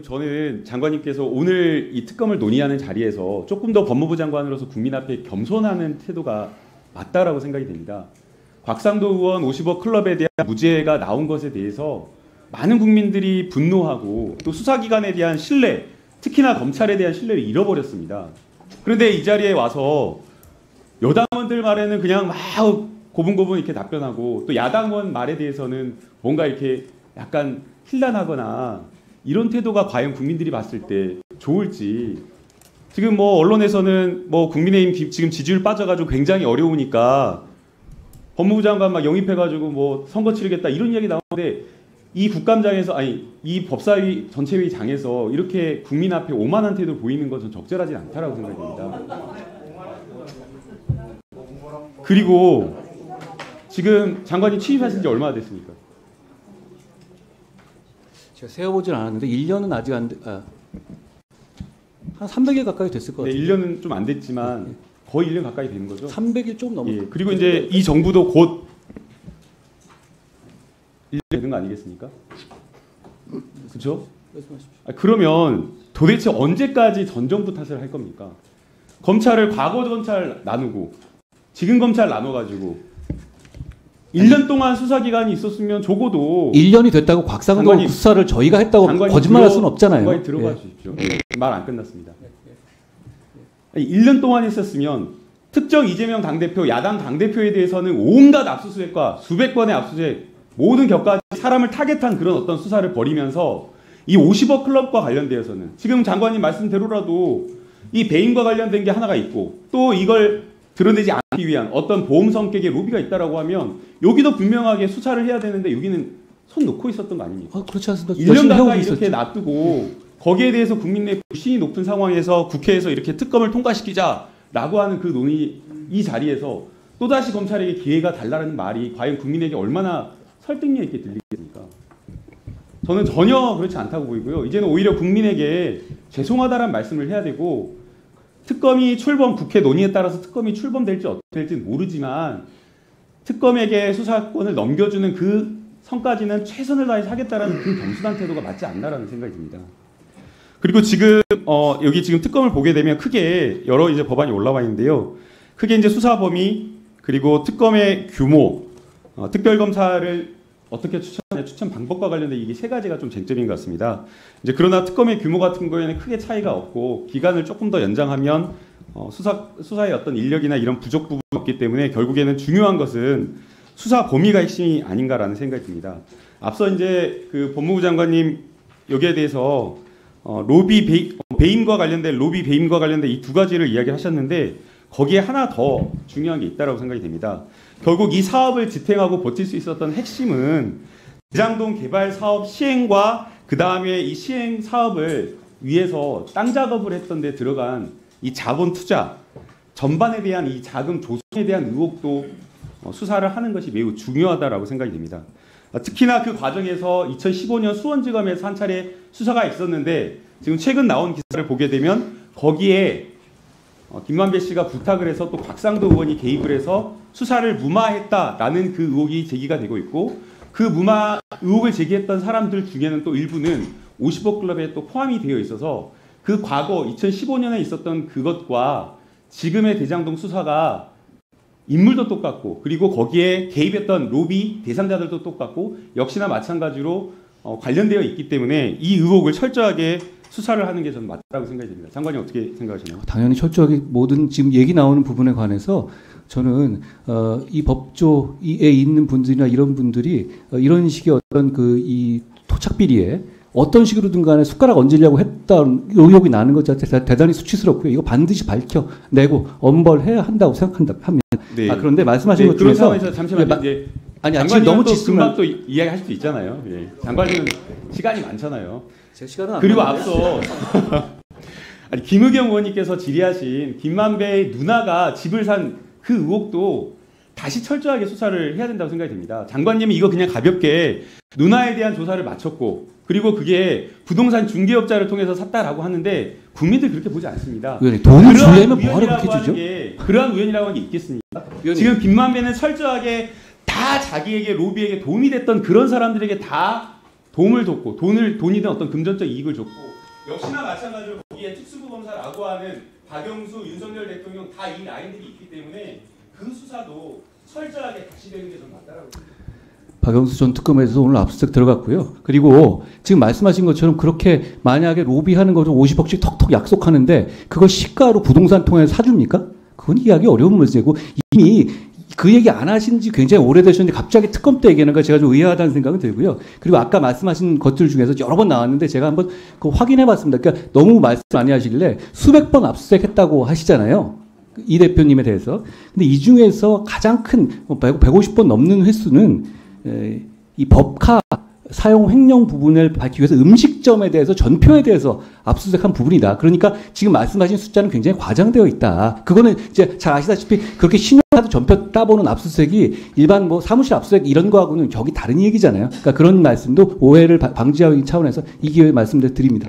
저는 장관님께서 오늘 이 특검을 논의하는 자리에서 조금 더 법무부 장관으로서 국민 앞에 겸손하는 태도가 맞다라고 생각이 됩니다. 곽상도 의원 50억 클럽에 대한 무죄가 나온 것에 대해서 많은 국민들이 분노하고 또 수사기관에 대한 신뢰, 특히나 검찰에 대한 신뢰를 잃어버렸습니다. 그런데 이 자리에 와서 여당원들 말에는 그냥 막 고분고분 이렇게 답변하고 또 야당원 말에 대해서는 뭔가 이렇게 약간 힐난하거나 이런 태도가 과연 국민들이 봤을 때 좋을지. 지금 뭐 언론에서는 뭐 국민의힘 지금 지지율 빠져가지고 굉장히 어려우니까 법무부 장관 막 영입해가지고 뭐 선거 치르겠다 이런 이야기 나오는데 이 국감장에서 아니 이 법사위 전체회의 장에서 이렇게 국민 앞에 오만한 태도를 보이는 것은 적절하지 않다라고 생각됩니다. 그리고 지금 장관이 취임하신 지 얼마나 됐습니까? 제가 세어보진 않았는데 1년은 아직 안 돼. 한 300일 가까이 됐을 것 같아요. 네, 1년은 좀 안 됐지만 거의 1년 가까이 되는 거죠. 300일 좀 넘었고. 예, 그리고 이제 이 정부도 곧 1년 되는 거 아니겠습니까? 그렇죠? 그러면 도대체 언제까지 전 정부 탓을 할 겁니까? 검찰을 과거 검찰 나누고 지금 검찰 나눠가지고 1년 동안 수사기간이 있었으면 적어도 1년이 됐다고 곽상도 수사를 저희가 했다고 거짓말할 수는 없잖아요. 장관이 들어가 주십시오. 말 안 끝났습니다. 1년 동안 했었으면 특정 이재명 당대표, 야당 당대표에 대해서는 온갖 압수수색과 수백 건의 압수수색 모든 격까지 사람을 타겟한 그런 어떤 수사를 벌이면서 이 50억 클럽과 관련되어서는 지금 장관님 말씀대로라도 이 배임과 관련된 게 하나가 있고 또 이걸 드러내지 않기 위한 어떤 보험 성격의 로비가 있다라고 하면 여기도 분명하게 수사를 해야 되는데 여기는 손 놓고 있었던 거 아닙니까? 그렇지 않습니다. 1년 가까이 이렇게 놔두고 거기에 대해서 국민 내 불신이 높은 상황에서 국회에서 이렇게 특검을 통과시키자라고 하는 그 논의 이 자리에서 또다시 검찰에게 기회가 달라는 말이 과연 국민에게 얼마나 설득력 있게 들리겠습니까? 저는 전혀 그렇지 않다고 보이고요. 이제는 오히려 국민에게 죄송하다는 말씀을 해야 되고 특검이 출범, 국회 논의에 따라서 특검이 출범될지 어떻게 될지는 모르지만 특검에게 수사권을 넘겨주는 그 선까지는 최선을 다해서 하겠다라는 그 겸손한 태도가 맞지 않나라는 생각이 듭니다. 그리고 지금 여기 지금 특검을 보게 되면 크게 여러 이제 법안이 올라와 있는데요. 크게 이제 수사 범위 그리고 특검의 규모, 특별검사를 어떻게 추천하냐, 추천 방법과 관련된 이게 세 가지가 좀 쟁점인 것 같습니다. 이제 그러나 특검의 규모 같은 거에는 크게 차이가 없고 기간을 조금 더 연장하면 수사의 어떤 인력이나 이런 부족 부분이 없기 때문에 결국에는 중요한 것은 수사 범위가 핵심이 아닌가라는 생각이 듭니다. 앞서 이제 그 법무부 장관님 여기에 대해서 배임과 관련된 로비 배임과 관련된 이 두 가지를 이야기하셨는데 거기에 하나 더 중요한 게 있다고 생각이 됩니다. 결국 이 사업을 지탱하고 버틸 수 있었던 핵심은 대장동 개발 사업 시행과 그 다음에 이 시행 사업을 위해서 땅 작업을 했던 데 들어간 이 자본 투자 전반에 대한 이 자금 조성에 대한 의혹도 수사를 하는 것이 매우 중요하다라고 생각이 됩니다. 특히나 그 과정에서 2015년 수원지검에서 한 차례 수사가 있었는데 지금 최근 나온 기사를 보게 되면 거기에 김만배 씨가 부탁을 해서 또 곽상도 의원이 개입을 해서 수사를 무마했다라는 그 의혹이 제기가 되고 있고 그 무마 의혹을 제기했던 사람들 중에는 또 일부는 50억 클럽에 또 포함이 되어 있어서 그 과거 2015년에 있었던 그것과 지금의 대장동 수사가 인물도 똑같고 그리고 거기에 개입했던 로비 대상자들도 똑같고 역시나 마찬가지로 관련되어 있기 때문에 이 의혹을 철저하게 수사를 하는 게 저는 맞다고 생각이 됩니다. 장관님 어떻게 생각하시나요? 당연히 철저하게 모든 지금 얘기 나오는 부분에 관해서 저는 이 법조에 있는 분들이나 이런 분들이 이런 식의 어떤 그 이 토착 비리에 어떤 식으로든 간에 숟가락 얹으려고 했던 의혹이 나는 것 자체 대단히 수치스럽고요. 이거 반드시 밝혀내고 엄벌해야 한다고 생각합니다. 네. 그런데 말씀하신 것 그런 중에서 상황에서 잠시만요. 이제 아니 지금 너무 금방 또 이야기할 수도 있잖아요. 예. 장관님은 시간이 많잖아요. 제 시간은 그리고 앞서 아니, 김의겸 의원님께서 질의하신 김만배의 누나가 집을 산 그 의혹도 다시 철저하게 수사를 해야 된다고 생각이 됩니다. 장관님이 이거 그냥 가볍게 누나에 대한 조사를 마쳤고 그리고 그게 부동산 중개업자를 통해서 샀다라고 하는데 국민들 그렇게 보지 않습니다. 돈을 주려면 뭐하러 그렇게 주죠? 그러한 우연이라고 하는 게 있겠습니까? 지금 김만배는 철저하게 다 자기에게 로비에게 도움이 됐던 그런 사람들에게 다 도움을 줬고 돈이든 어떤 금전적 이익을 줬고 역시나 마찬가지로 거기에 특수부 검사라고 하는 박영수, 윤석열 대통령 다 이 라인들이 있기 때문에 그 수사도 철저하게 다시 되는 게 좀 맞다라고 생각합니다. 박영수 전 특검에서 오늘 압수수색 들어갔고요. 그리고 지금 말씀하신 것처럼 그렇게 만약에 로비하는 거를 50억씩 턱턱 약속하는데 그걸 시가로 부동산 통해서 사줍니까? 그건 이해하기 어려운 문제고 이미 그 얘기 안 하신 지 굉장히 오래되셨는데 갑자기 특검 때 얘기하는 거 제가 좀 의아하다는 생각은 들고요. 그리고 아까 말씀하신 것들 중에서 여러 번 나왔는데 제가 한번 확인해 봤습니다. 그러니까 너무 말씀 많이 하시길래 수백 번 압수수색했다고 하시잖아요. 이 대표님에 대해서. 근데 이 중에서 가장 큰 150번 넘는 횟수는 이 법카 사용 횡령 부분을 밝히기 위해서 음식점에 대해서 전표에 대해서 압수수색한 부분이다. 그러니까 지금 말씀하신 숫자는 굉장히 과장되어 있다. 그거는 이제 잘 아시다시피 그렇게 신용카드 전표 따보는 압수수색이 일반 뭐 사무실 압수수색 이런 거하고는 격이 다른 얘기잖아요. 그러니까 그런 말씀도 오해를 방지하기 차원에서 이 기회에 말씀드립니다.